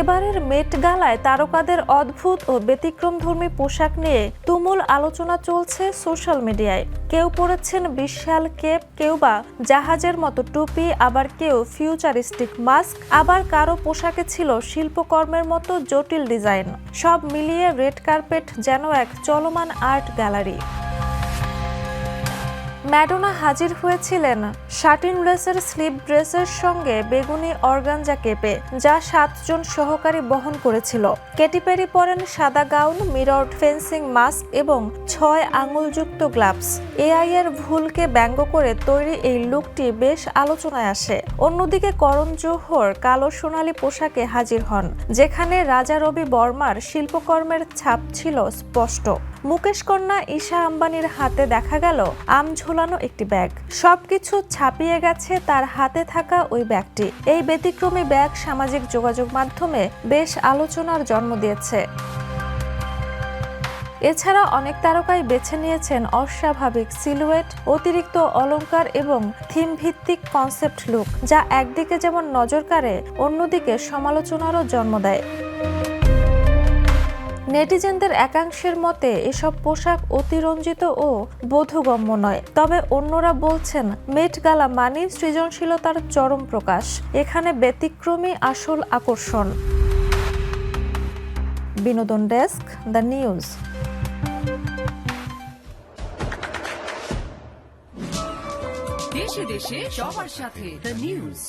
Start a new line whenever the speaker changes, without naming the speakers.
এবারের মেট গালায় তারকাদের অদ্ভুত ও ব্যতিক্রমধর্মী পোশাক নিয়ে তুমুল আলোচনা চলছে সোশ্যাল মিডিয়ায়। কেউ পরেছেন বিশাল কেপ, কেউ বা জাহাজের মতো টুপি, আবার কেউ ফিউচারিস্টিক মাস্ক, আবার কারো পোশাকে ছিল শিল্পকর্মের মতো জটিল ডিজাইন। সব মিলিয়ে রেড কার্পেট যেন এক চলমান আর্ট গ্যালারি। ম্যাডোনা হাজির হয়েছিলেন শাটিন লেসের স্লিপ ড্রেসের সঙ্গে বেগুনি অর্গানজা কেপে, যা 7 জন সহকারী বহন করেছিল। কেটি পেরি পরেন সাদা গাউন, মিরর ফেন্সিং মাস্ক এবং 6 আঙুলযুক্ত গ্লাভস। এআই এর ভুলকে ব্যঙ্গ করে তৈরি এই লুকটি বেশ আলোচনায় আসে। অন্যদিকে করণ জোহর কালো সোনালী পোশাকে হাজির হন, যেখানে রাজা রবি বর্মার শিল্পকর্মের ছাপ ছিল স্পষ্ট। মুকেশ কন্যা ঈশা আম্বানির হাতে দেখা গেল আম ঝোলানো একটি ব্যাগ। সবকিছু ছাপিয়ে গেছে তার হাতে থাকা ওই ব্যাগটি। এই ব্যতিক্রমী ব্যাগ সামাজিক যোগাযোগ মাধ্যমে বেশ আলোচনার জন্ম দিয়েছে। এছাড়া অনেক তারকাই বেছে নিয়েছেন অস্বাভাবিক সিলুয়েট, অতিরিক্ত অলংকার এবং থিম ভিত্তিক কনসেপ্ট লুক, যা একদিকে যেমন নজর কাড়ে, অন্যদিকে সমালোচনারও জন্ম দেয়। নেটিজেনদের একাংশের মতে এসব পোশাক অতিরঞ্জিত ও বোধগম্য নয়। তবে অন্যরা বলছেন মেট গালা মানে সৃজনশীলতার চরম প্রকাশ। এখানে ব্যতিক্রমী আসল আকর্ষণ। বিনোদন ডেস্ক, দ্য নিউজ।
দেশে দেশে সবার সাথে দ্য নিউজ।